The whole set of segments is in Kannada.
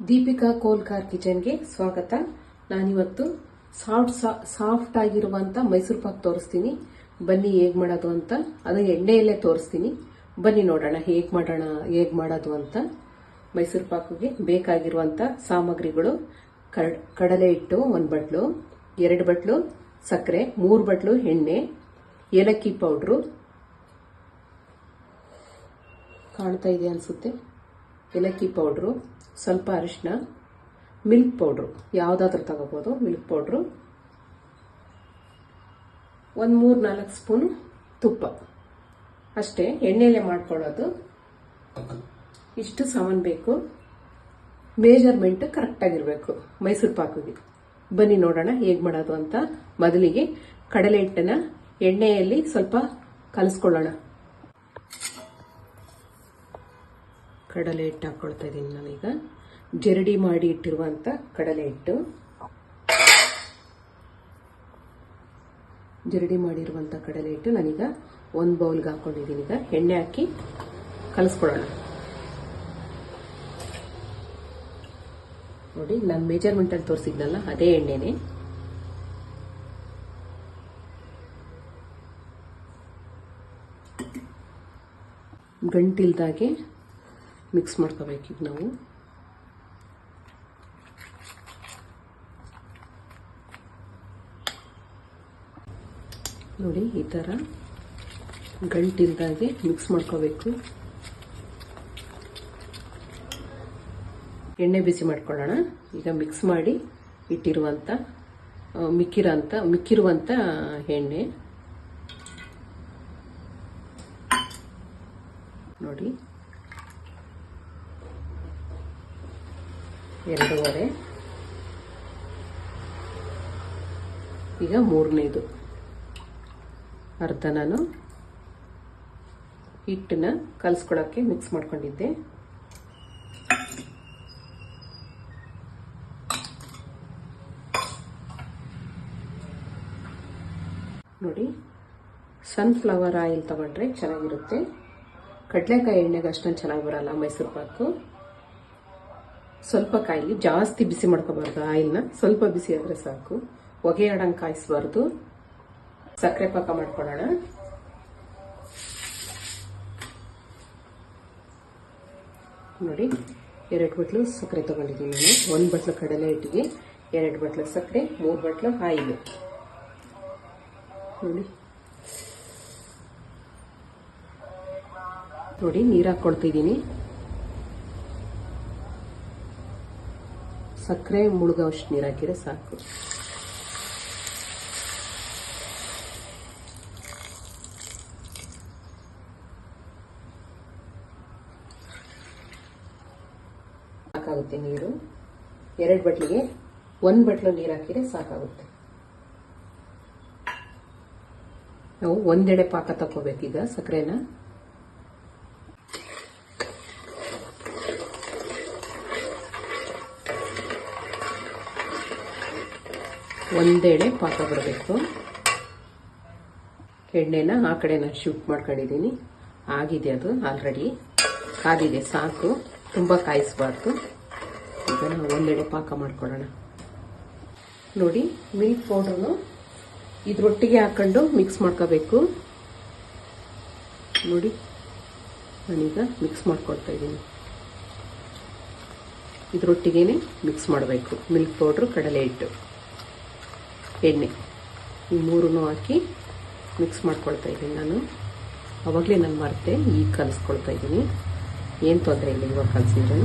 ದೀಪಿಕಾ ಕೋಲ್ಕಾರ್ ಕಿಚನ್ಗೆ ಸ್ವಾಗತ. ನಾನಿವತ್ತು ಸಾಫ್ಟ್ ಆಗಿರುವಂತ ಮೈಸೂರು ಪಾಕ್ ತೋರಿಸ್ತೀನಿ. ಬನ್ನಿ ಹೇಗ್ ಮಾಡೋದು ಅಂತ. ಅದು ಎಣ್ಣೆಯಲ್ಲೇ ತೋರಿಸ್ತೀನಿ. ಬನ್ನಿ ನೋಡೋಣ ಹೇಗ್ ಮಾಡೋದು ಅಂತ. ಮೈಸೂರು ಪಾಕಿಗೆ ಬೇಕಾಗಿರುವಂತ ಸಾಮಗ್ರಿಗಳು: ಕಡಲೆ ಹಿಟ್ಟು 1 ಬಟ್ಲು, 2 ಬಟ್ಲು ಸಕ್ಕರೆ, 3 ಬಟ್ಲು ಎಣ್ಣೆ, ಏಲಕ್ಕಿ ಪೌಡ್ರು ಕಾಣ್ತಾ ಇದೆ ಅನ್ಸುತ್ತೆ, ಏಲಕ್ಕಿ ಪೌಡ್ರು, ಸ್ವಲ್ಪ ಅರಿಶಿನ, ಮಿಲ್ಕ್ ಪೌಡ್ರು ಯಾವುದಾದ್ರೂ ತಗೋಬಹುದು, ಮಿಲ್ಕ್ ಪೌಡ್ರು, 3-4 ಸ್ಪೂನ್ ತುಪ್ಪ ಅಷ್ಟೇ. ಎಣ್ಣೆಯಲ್ಲೇ ಮಾಡ್ಕೊಳ್ಳೋದು. ಇಷ್ಟು ಸಾಮಾನು ಬೇಕು. ಮೇಜರ್ಮೆಂಟ್ ಕರೆಕ್ಟ್ ಆಗಿರಬೇಕು ಮೈಸೂರು ಪಾಕಿಗೆ. ಬನ್ನಿ ನೋಡೋಣ ಹೇಗ್ ಮಾಡೋದು ಅಂತ. ಮೊದಲಿಗೆ ಕಡಲೆ ಹಿಟ್ಟನ್ನ ಎಣ್ಣೆಯಲ್ಲಿ ಸ್ವಲ್ಪ ಕಲಸ್ಕೊಳ್ಳೋಣ. ಕಡಲೆ ಹಿಟ್ಟು ಹಾಕೊಳ್ತಾ ಇದ್ದೀನಿ ನಾನೀಗ. ಜರಡಿ ಮಾಡಿ ಇಟ್ಟಿರುವಂತ ಕಡಲೆ ಹಿಟ್ಟು, ಜರಡಿ ಮಾಡಿರುವಂತ ಕಡಲೆ ಹಿಟ್ಟು ನಾನೀಗ 1 ಬೌಲ್ಗೆ ಹಾಕೊಂಡಿದ್ದೀನಿ. ಈಗ ಎಣ್ಣೆ ಹಾಕಿ ಕಲಸ್ಕೊಳ್ಳೋಣ. ನೋಡಿ, ನಾನು ಮೆಜರ್ಮೆಂಟ್ ಅಲ್ಲಿ ತೋರಿಸಿದ್ನಲ್ಲ ಅದೇ ಎಣ್ಣೆನೆ. ಗಂಟಿಲ್ದಾಗೆ ಮಿಕ್ಸ್ ಮಾಡ್ಕೋಬೇಕೀಗ ನಾವು. ನೋಡಿ, ಈ ತರ ಗಂಟಿಲ್ದಾಗೆ ಮಿಕ್ಸ್ ಮಾಡ್ಕೋಬೇಕು. ಎಣ್ಣೆ ಬಿಸಿ ಮಾಡ್ಕೊಳ್ಳೋಣ. ಈಗ ಮಿಕ್ಸ್ ಮಾಡಿ ಇಟ್ಟಿರುವಂತ ಮಿಕ್ಕಿರುವಂತ ಎಣ್ಣೆ ನೋಡಿ, 2.5. ಈಗ 3ನೇದು ಅರ್ಧ ನಾನು ಹಿಟ್ಟನ್ನ ಕಲಸ್ಕೊಳ್ಳೋಕೆ ಮಿಕ್ಸ್ ಮಾಡ್ಕೊಂಡಿದ್ದೆ. ನೋಡಿ, ಸನ್ಫ್ಲವರ್ ಆಯಿಲ್ ತಗೊಂಡ್ರೆ ಚೆನ್ನಾಗಿರುತ್ತೆ. ಕಡಲೆಕಾಯಿ ಎಣ್ಣೆಗೆ ಅಷ್ಟೊಂದು ಚೆನ್ನಾಗಿ ಬರಲ್ಲ ಮೈಸೂರು ಪಾಕು. ಸ್ವಲ್ಪ ಕಾಯಿಲಿ, ಜಾಸ್ತಿ ಬಿಸಿ ಮಾಡ್ಕೋಬಾರ್ದು ಆಯಿಲ್ನ. ಸ್ವಲ್ಪ ಬಿಸಿ ಆದ್ರೆ ಸಾಕು. ಹೊಗೆ ಆಡಂಗೆ ಕಾಯಿಸಬಾರ್ದು. ಸಕ್ಕರೆ ಪಾಕ ಮಾಡ್ಕೊಳ್ಳೋಣ. ನೋಡಿ, 2 ಬಟ್ಲು ಸಕ್ಕರೆ ತಗೊಂಡಿದ್ದೀನಿ ನಾನು. 1 ಬಟ್ಲು ಕಡಲೆ ಹಿಟ್ಟಿಗೆ 2 ಬಟ್ಲು ಸಕ್ಕರೆ, 3 ಬಟ್ಲು ಆಯಿಲ್. ನೋಡಿ, ನೀರು ಹಾಕೊಳ್ತಿದ್ದೀನಿ. ಸಕ್ಕರೆ ಮುಳುಗೋಷ್ಟು ನೀರು ಹಾಕಿದ್ರೆ ಸಾಕು. ಸಾಕಾಗುತ್ತೆ ನೀರು. 2 ಬಟ್ಲಿಗೆ 1 ಬಟ್ಲು ನೀರು ಹಾಕಿದ್ರೆ ಸಾಕಾಗುತ್ತೆ. ನಾವು ಒಂದೆಡೆ ಪಾಕ ತಗೋಬೇಕೀಗ ಸಕ್ಕರೆನ. ಒಂದೆಡೆ ಪಾಕ ಬರಬೇಕು. ಎಣ್ಣೆನ ಆ ಕಡೆ ನಾನು ಶಿಫ್ಟ್ ಮಾಡ್ಕೊಂಡಿದ್ದೀನಿ. ಆಗಿದೆ, ಅದು ಆಲ್ರೆಡಿ ಕಾದಿದೆ, ಸಾಕು. ತುಂಬ ಕಾಯಿಸಬಾರ್ದು. ಈಗ ನಾವು ಒಂದೆಡೆ ಪಾಕ ಮಾಡ್ಕೊಳ್ಳೋಣ. ನೋಡಿ, ಮಿಲ್ಕ್ ಪೌಡರ್ನು ಇದ್ರೊಟ್ಟಿಗೆ ಹಾಕೊಂಡು ಮಿಕ್ಸ್ ಮಾಡ್ಕೋಬೇಕು. ನೋಡಿ, ನಾನೀಗ ಮಿಕ್ಸ್ ಮಾಡ್ಕೊಳ್ತಾ ಇದ್ದೀನಿ. ಇದ್ರೊಟ್ಟಿಗೆನೆ ಮಿಕ್ಸ್ ಮಾಡಬೇಕು. ಮಿಲ್ಕ್ ಪೌಡ್ರು, ಕಡಲೆ ಹಿಟ್ಟು, ಎಣ್ಣೆ, ಈ 3 ಹಾಕಿ ಮಿಕ್ಸ್ ಮಾಡ್ಕೊಳ್ತಾ ಇದ್ದೀನಿ ನಾನು. ಅವಾಗಲೇ ನಾನು ಮರೆತೆ, ಈಗ ಕಲಿಸ್ಕೊಳ್ತಾ ಇದ್ದೀನಿ. ಏನು ತೊಂದರೆ ಇಲ್ಲ ಇವಾಗ ಕಲಿಸಿದ್ರೆ.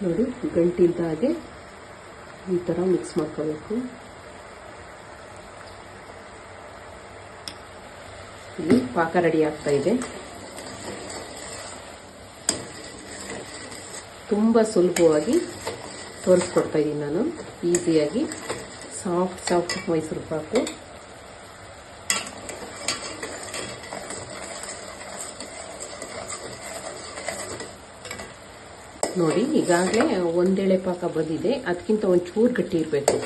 ನೋಡಿ, ಗಂಟಿಲ್ದ ಹಾಗೆ ಈ ಥರ ಮಿಕ್ಸ್ ಮಾಡ್ಕೋಬೇಕು. ಇಲ್ಲಿ ಪಾಕ ರೆಡಿ ಆಗ್ತಾ ಇದೆ. ತುಂಬ ಸುಲಭವಾಗಿ ತೋರಿಸ್ಕೊಡ್ತಾ ಇದ್ದೀನಿ ನಾನು. ಈಸಿಯಾಗಿ ಸಾಫ್ಟ್ ಮೈಸೂರು ಪಾಕು. ನೋಡಿ, ಈಗಾಗಲೇ ಒಂದೆಳೆ ಪಾಕ ಬಂದಿದೆ. ಅದಕ್ಕಿಂತ ಒಂಚೂರು ಗಟ್ಟಿ ಇರಬೇಕು.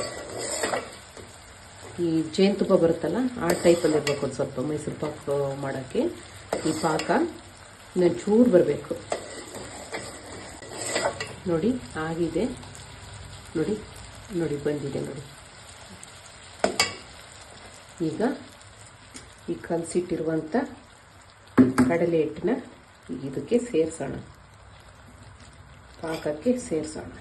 ಈ ಜೇನುತುಪ್ಪ ಬರುತ್ತಲ್ಲ ಆ ಟೈಪಲ್ಲಿ ಇರಬೇಕು ಒಂದು ಸ್ವಲ್ಪ ಮೈಸೂರು ಪಾಕ್ ಮಾಡೋಕ್ಕೆ. ಈ ಪಾಕ ಇನ್ನೊಂದು ಚೂರು ಬರಬೇಕು. ನೋಡಿ ಆಗಿದೆ, ನೋಡಿ ನೋಡಿ ಬಂದಿದೆ ನೋಡಿ. ಈಗ ಈ ಕಲಸಿಟ್ಟಿರುವಂಥ ಕಡಲೆ ಹಿಟ್ಟನ್ನ ಇದಕ್ಕೆ ಸೇರಿಸೋಣ, ಪಾಕಕ್ಕೆ ಸೇರಿಸೋಣ.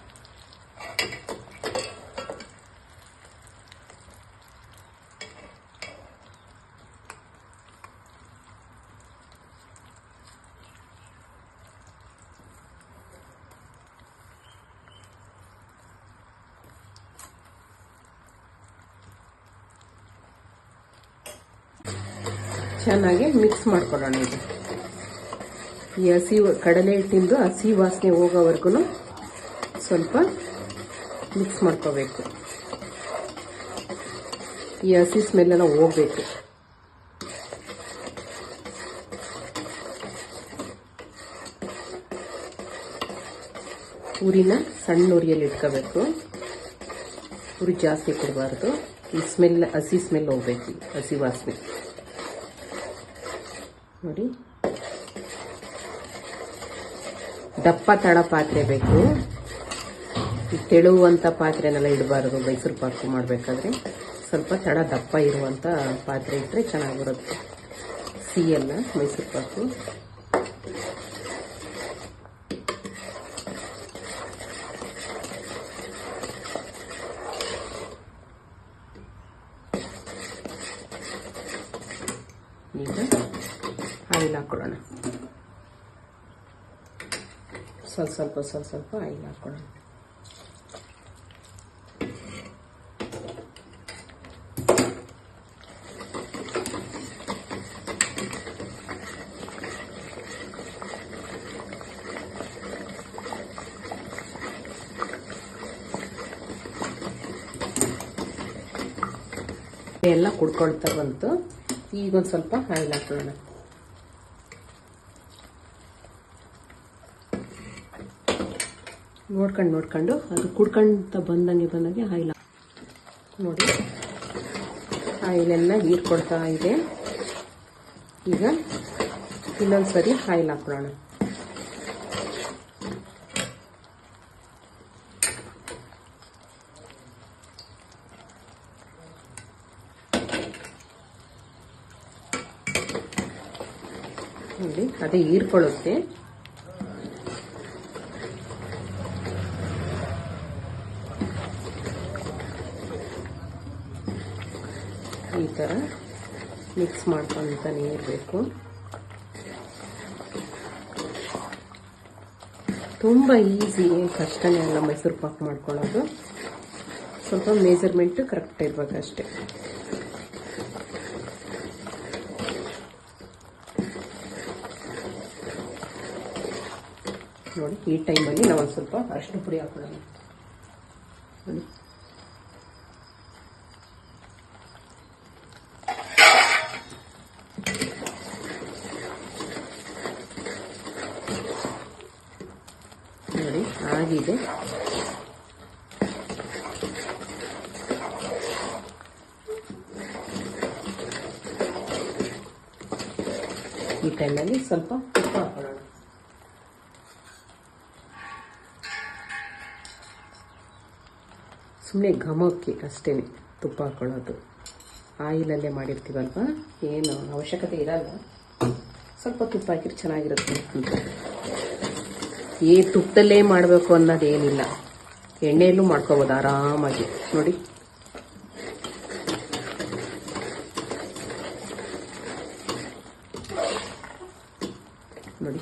ಚೆನ್ನಾಗಿ ಮಿಕ್ಸ್ ಮಾಡ್ಕೊಳ್ಳೋಣ. ಇದು ಈ ಹಸಿ ಕಡಲೆ ಹಿಟ್ಟಿಂದು ಹಸಿ ವಾಸನೆ ಹೋಗೋವರೆಗೂ ಸ್ವಲ್ಪ ಮಿಕ್ಸ್ ಮಾಡ್ಕೋಬೇಕು. ಈ ಹಸಿ ಸ್ಮೆಲ್ಲೆಲ್ಲ ಹೋಗ್ಬೇಕು. ಉರಿನ ಸಣ್ಣ ಉರಿಯಲ್ಲಿ ಇಟ್ಕೋಬೇಕು, ಉರಿ ಜಾಸ್ತಿ ಕೊಡಬಾರ್ದು. ಈ ಸ್ಮೆಲ್, ಹಸಿ ಸ್ಮೆಲ್ ಹೋಗ್ಬೇಕು, ಹಸಿ ವಾಸನೆ. ನೋಡಿ, ದಪ್ಪ ತಳ ಪಾತ್ರೆ ಬೇಕು. ತೆಳುವಂಥ ಪಾತ್ರೆನೆಲ್ಲ ಇಡಬಾರ್ದು. ಮೈಸೂರು ಪಾಕು ಮಾಡಬೇಕಾದ್ರೆ ಸ್ವಲ್ಪ ತಳ ದಪ್ಪ ಇರುವಂಥ ಪಾತ್ರೆ ಇಟ್ಟರೆ ಚೆನ್ನಾಗಿರುತ್ತೆ. ಸಿಹಿಯಲ್ಲ ಮೈಸೂರು ಪಾಕು. ಈಗ ಆಯಿಲ್ ಹಾಕೊಳ್ಳೋಣ. ಸ್ವಲ್ಪ ಆಯಿಲ್ ಹಾಕೊಳ್ಳೋಣ. ಎಲ್ಲ ಕುಡ್ಕೊಳ್ತಾ ಬಂತು. ಈಗ ಒಂದು ಸ್ವಲ್ಪ ಆಯಿಲ್ ಹಾಕೊಳ್ಳೋಣ. ನೋಡ್ಕೊಂಡು ಅದು ಕುಡ್ಕೊಂತ ಬಂದಂಗೆ ಆಯಿಲ್ ನೋಡಿ, ಆಯಿಲೆಲ್ಲ ಹೀರ್ಕೊಡ್ತಾ ಇದೆ. ಈಗ ಇನ್ನೊಂದ್ಸರಿ ಆಯಿಲ್ ಹಾಕೊಳ್ಳೋಣ. ನೋಡಿ, ಅದೇ ಹೀರ್ಕೊಳ್ಳುತ್ತೆ. ಈ ಥರ ಮಿಕ್ಸ್ ಮಾಡ್ಕೊತಾನೆ ಇರಬೇಕು. ತುಂಬ ಈಸಿ, ಕಷ್ಟನೇ ಅಲ್ಲ ಮೈಸೂರು ಪಾಕ್ ಮಾಡ್ಕೊಳ್ಳೋದು. ಸ್ವಲ್ಪ ಮೆಜರ್ಮೆಂಟ್ ಕರೆಕ್ಟ್ ಇರಬೇಕಷ್ಟೆ. ನೋಡಿ, ಈ ಟೈಮಲ್ಲಿ ನಾವು ಒಂದು ಸ್ವಲ್ಪ ಅರಿಶಿನ ಪುಡಿ ಹಾಕೊಳ್ಳೋಣ. ನೋಡಿ, ನೋಡಿ ಆಗಿದೆ. ಈ ಟೈಮಲ್ಲಿ ಸ್ವಲ್ಪ ತುಪ್ಪ ಹಾಕೊಳ್ಳೋಣ. ಸುಮ್ಮನೆ ಘಮಕ್ಕೆ ಅಷ್ಟೇ ತುಪ್ಪ ಹಾಕೊಳ್ಳೋದು. ಆಯಿಲಲ್ಲೇ ಮಾಡಿರ್ತೀವಲ್ವ, ಏನು ಅವಶ್ಯಕತೆ ಇರಲ್ಲ. ಸ್ವಲ್ಪ ತುಪ್ಪ ಹಾಕಿದ್ರೆ ಚೆನ್ನಾಗಿರುತ್ತೆ ಅಂತ. ತುಪ್ಪದಲ್ಲೇ ಮಾಡಬೇಕು ಅನ್ನೋದೇನಿಲ್ಲ, ಎಣ್ಣೆಯಲ್ಲೂ ಮಾಡ್ಕೋಬೋದು ಆರಾಮಾಗಿ. ನೋಡಿ, ನೋಡಿ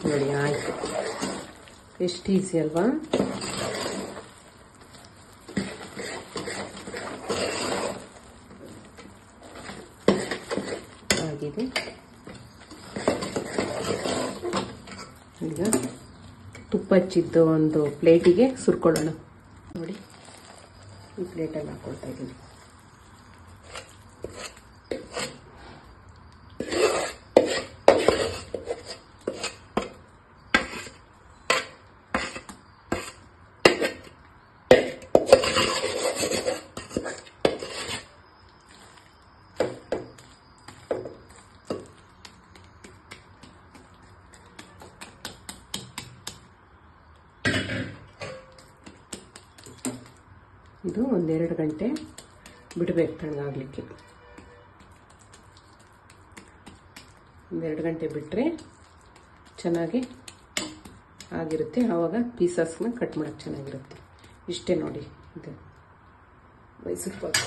ನೋಡಿ ಆಯಿತು. ಎಷ್ಟು ಈಸಿ ಅಲ್ವಾ? ಆಗಿದೆ. ಈಗ ತುಪ್ಪ ಹಚ್ಚಿದ್ದು ಒಂದು ಪ್ಲೇಟಿಗೆ ಸುರ್ಕೊಳ್ಳೋಣ. ನೋಡಿ, ಈ ಪ್ಲೇಟಲ್ಲಿ ಹಾಕ್ಕೊಳ್ತಾ ಇದ್ದೀನಿ. ಇದು 1-2 ಗಂಟೆ ಬಿಡಬೇಕು ತಣ್ಣಗಾಗಲಿಕ್ಕೆ. 1-2 ಗಂಟೆ ಬಿಟ್ಟರೆ ಚೆನ್ನಾಗಿ ಆಗಿರುತ್ತೆ. ಆವಾಗ ಪೀಸಸ್ನ ಕಟ್ ಮಾಡೋಕ್ಕೆ ಚೆನ್ನಾಗಿರುತ್ತೆ. ಇಷ್ಟೇ ನೋಡಿ, ಇದು ಮೈಸೂರು ಪಾಕ್.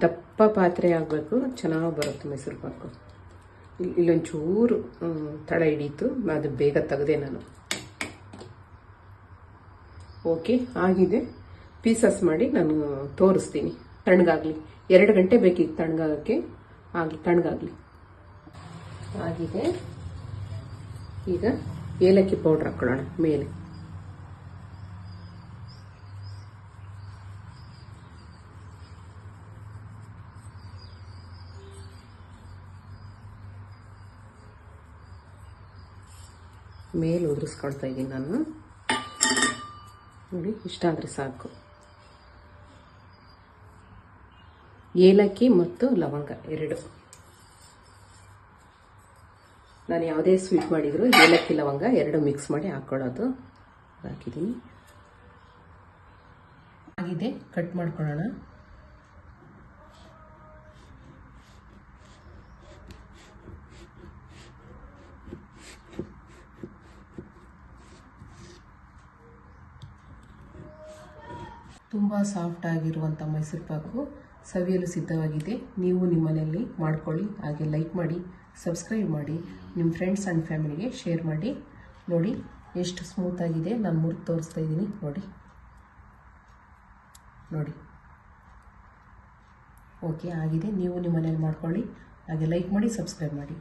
ದಪ್ಪ ಪಾತ್ರೆ ಆಗಬೇಕು, ಚೆನ್ನಾಗಿ ಬರುತ್ತೆ ಮೈಸೂರು ಪಾಕು. ಇಲ್ಲೊಂಚೂರು ತಳ ಹಿಡೀತು, ಅದು ಬೇಗ ತೆಗೆದೆ ನಾನು. ಓಕೆ, ಆಗಿದೆ. ಪೀಸಸ್ ಮಾಡಿ ನಾನು ತೋರಿಸ್ತೀನಿ. ತಣ್ಣಗಾಗಲಿ, 2 ಗಂಟೆ ಬೇಕಿತ್ತು ತಣ್ಣಗಾಗಕ್ಕೆ. ತಣ್ಣಗಾಗಲಿ. ಆಗಿದೆ. ಈಗ ಏಲಕ್ಕಿ ಪೌಡ್ರ್ ಹಾಕ್ಕೊಳ್ಳೋಣ ಮೇಲೆ. ಮೇಲೆ ಉದುರಿಸ್ಕೊಳ್ತಾ ಇದ್ದೀನಿ ನಾನು. ನೋಡಿ, ಇಷ್ಟ ಆದರೆ ಸಾಕು. ಏಲಕ್ಕಿ ಮತ್ತು ಲವಂಗ 2. ನಾನು ಯಾವುದೇ ಸ್ವೀಟ್ ಮಾಡಿದ್ರು ಏಲಕ್ಕಿ ಲವಂಗ 2 ಮಿಕ್ಸ್ ಮಾಡಿ ಹಾಕ್ಕೊಳ್ಳೋದು. ಹಾಕಿದ್ದೀನಿ. ಆಗಿದೆ, ಕಟ್ ಮಾಡ್ಕೊಳ್ಳೋಣ. ತುಂಬ ಸಾಫ್ಟ್ ಆಗಿರುವಂಥ ಮೈಸೂರು ಪಾಕು ಸವಿಯಲು ಸಿದ್ಧವಾಗಿದೆ. ನೀವು ನಿಮ್ಮ ಮನೆಯಲ್ಲಿ ಮಾಡ್ಕೊಳ್ಳಿ. ಹಾಗೆ ಲೈಕ್ ಮಾಡಿ, ಸಬ್ಸ್ಕ್ರೈಬ್ ಮಾಡಿ, ನಿಮ್ಮ ಫ್ರೆಂಡ್ಸ್ ಆ್ಯಂಡ್ ಫ್ಯಾಮಿಲಿಗೆ ಶೇರ್ ಮಾಡಿ. ನೋಡಿ ಎಷ್ಟು ಸ್ಮೂತಾಗಿದೆ. ನಾನು ಮುರಿದು ತೋರಿಸ್ತಾ ಇದ್ದೀನಿ. ನೋಡಿ. ಓಕೆ, ಆಗಿದೆ. ನೀವು ನಿಮ್ಮ ಮನೇಲಿ ಮಾಡ್ಕೊಳ್ಳಿ. ಹಾಗೆ ಲೈಕ್ ಮಾಡಿ, ಸಬ್ಸ್ಕ್ರೈಬ್ ಮಾಡಿ.